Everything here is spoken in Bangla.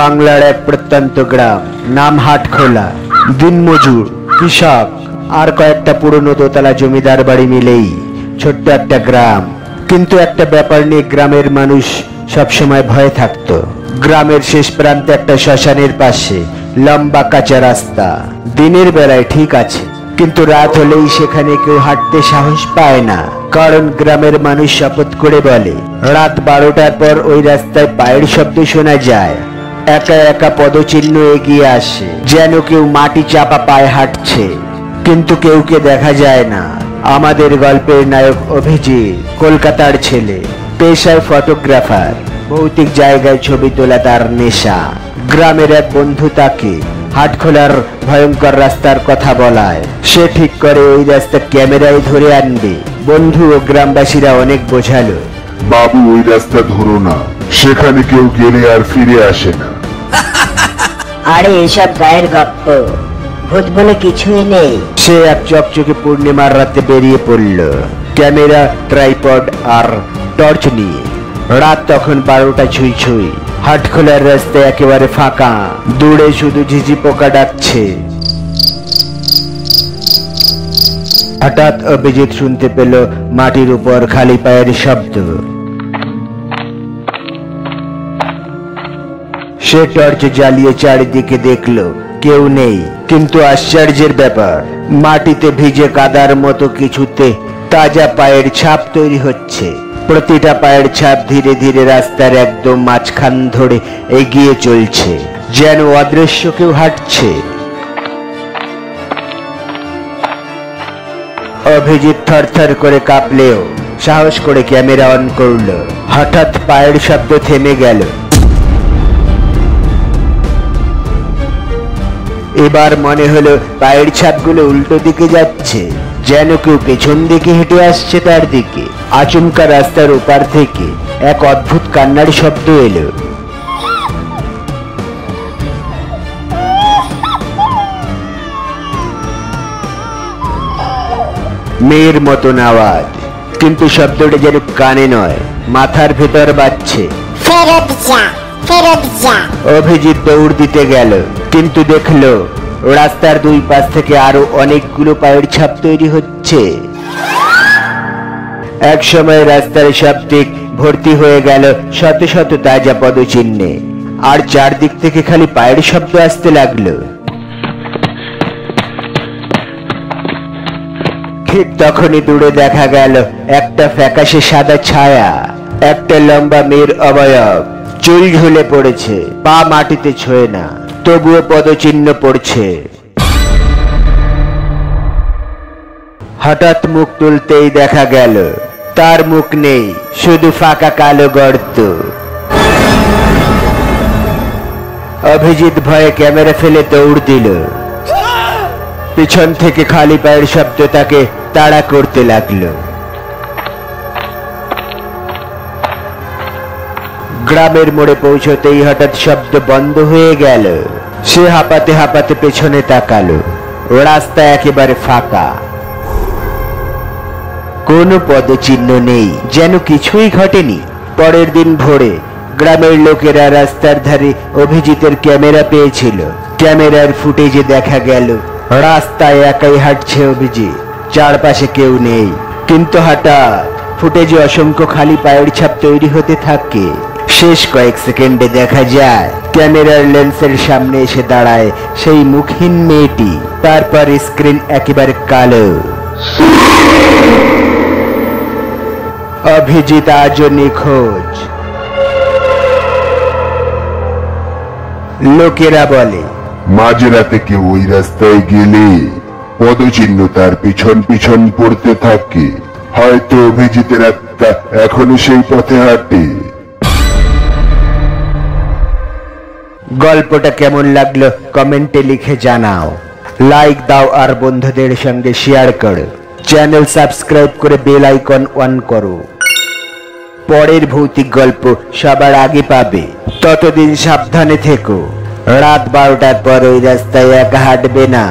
বাংলার এক প্রত্যন্ত গ্রাম, নাম হাটখোলা। দিনমজুর, কৃষক আর কয়েকটা পুরনো দোতলা জমিদার বাড়ি মিলেই ছোট্ট একটা গ্রাম। কিন্তু একটা ব্যাপার নিয়ে গ্রামের মানুষ সবসময় ভয়ে থাকতো। গ্রামের শেষ প্রান্তে একটা শ্মশানের পাশে লম্বা কাঁচা রাস্তা। দিনের বেলায় ঠিক আছে, কিন্তু রাত হলেই সেখানে কেউ হাঁটতে সাহস পায় না। কারণ গ্রামের মানুষ শপথ করে বলে, রাত 12টার পর ওই রাস্তায় পায়ের শব্দ শোনা যায়। একা একা পদচিহ্ন এগিয়ে আসে, যেন কেউ মাটি চাপা পায়ে হাঁটছে। কিন্তু কেউকে দেখা যায় না। আমাদের গল্পের নায়ক অভিজিৎ কলকাতার ছেলে, পেশায় ফটোগ্রাফার। ভৌতিক জায়গায় ছবি তোলা তার নেশা। গ্রামের এক বন্ধু তাকে হাটখোলার ভয়ঙ্কর রাস্তার কথা বলায়। সে ঠিক করে ওই রাস্তা ক্যামেরায় ধরে আনবে। বন্ধু ও গ্রামবাসীরা অনেক বোঝালো, বাবু ওই রাস্তা ধরো না, সেখানে কেউ গেলে আর ফিরে আসে না। আরে এসব গায়ের গপ্প, ভূত বলে কিছুই নেই। সে এক চকচকে পূর্ণিমার রাতে বেরিয়ে পড়ল, ক্যামেরা, ট্রাইপড আর টর্চ নিয়ে। রাত তখন 12টা ছুঁই ছুঁই। হাটখোলার রাস্তা একেবারে ফাঁকা, দূরে শুধু ঝিঝি পোকা ডাকছে। হঠাৎ অভিজিৎ শুনতে পেল মাটির উপর খালি পায়ের শব্দ। সে টর্চ জ্বালিয়ে চারিদিকে দেখলো, কেউ নেই। কিন্তু আশ্চর্যের ব্যাপার, মাটিতে ভিজে কাদার মতো কিছুতে তাজা পায়ের ছাপ তৈরি হচ্ছে। প্রতিটা পায়ের ছাপ ধীরে ধীরে রাস্তার একদম মাঝখান ধরে এগিয়ে চলছে, যেন অদৃশ্য কেউ হাঁটছে। অভিজিৎ থরথর করে কাঁপলেও সাহস করে ক্যামেরা অন করলো। হঠাৎ পায়ের শব্দ থেমে গেল। এবার মনে হলো পায়ের ছাপগুলো উল্টো দিকে যাচ্ছে, যেন কেউ পেছন দিকে হেঁটে আসছে তার দিকে। আচমকা রাস্তার ওপার থেকে এক অদ্ভুত কান্নার শব্দ এলো। মেয়ের মতন আওয়াজ, কিন্তু শব্দটা যেন কানে নয়, মাথার ভেতর বাজছে। ফেরত যা, ফেরত যা। অভিজিৎ দৌড় দিতে গেল, কিন্তু দেখলো রাস্তার দুই পাশ থেকে আরো অনেকগুলো পায়ের ছাপ তৈরি হচ্ছে। এক সময় রাস্তার সব দিক ভর্তি হয়ে গেল শত শত তাজা পদচিহ্নে, আর চারদিক থেকে খালি পায়ের শব্দ আসতে লাগলো। ঠিক তখনই দূরে দেখা গেল একটা ফ্যাকাশে সাদা ছায়া, একটা লম্বা মেয়ের অবয়ব। চুল ঝুলে পড়েছে, পা মাটিতে ছোঁয়ে না, তবুও পদচিহ্ন পড়ছে। হঠাৎ মুখ তুলতেই দেখা গেল তার মুখ নেই, শুধু ফাঁকা কালো গর্ত। অভিজিৎ ভয়ে ক্যামেরা ফেলে দৌড় দিল। পিছন থেকে খালি পায়ের শব্দ তাকে তাড়া করতে লাগলো। গ্রামের মোড়ে পৌঁছতেই হঠাৎ শব্দ বন্ধ হয়ে গেল। সে হাঁপাতে হাঁপাতে পেছনে তাকালো। রাস্তা একেবারে ফাঁকা, কোনো পদচিহ্ন নেই, যেন কিছুই ঘটেনি। পরের দিন ভোরে গ্রামের লোকেরা রাস্তার ধারে অভিজিতের ক্যামেরা পেয়েছিল। ক্যামেরার ফুটেজে দেখা গেল রাস্তায় একাই হাঁটছে অভিজিৎ, চারপাশে কেউ নেই। কিন্তু হঠাৎ ফুটেজে অসংখ্য খালি পায়ের ছাপ তৈরি হতে থাকে। শেষ কয়েক সেকেন্ডে দেখা যায় ক্যামেরার লেন্সের সামনে এসে দাঁড়ায় সেই মুখহীন মেয়েটি। তারপর স্ক্রিন একেবারে কালো। অভিজিৎ আজও নিখোঁজ। লোকেরা বলে, মাঝরাতে কেউ ওই রাস্তায় গেলে পদচিহ্ন তার পিছন পিছন পড়তে থাকে। হয়তো অভিজিতের আত্মা এখনো সেই পথে হাঁটে। গল্পটা কেমন লাগলো কমেন্টে লিখে জানাও। লাইক দাও আর বন্ধুদের সঙ্গে শেয়ার করো। চ্যানেল সাবস্ক্রাইব করে বেল আইকন অন করো। পরের ভৌতিক গল্প সবার আগে পাবে। ততদিন সাবধানে থেকো। রাত 12টার পর ওই রাস্তায় একা হাঁটবে না।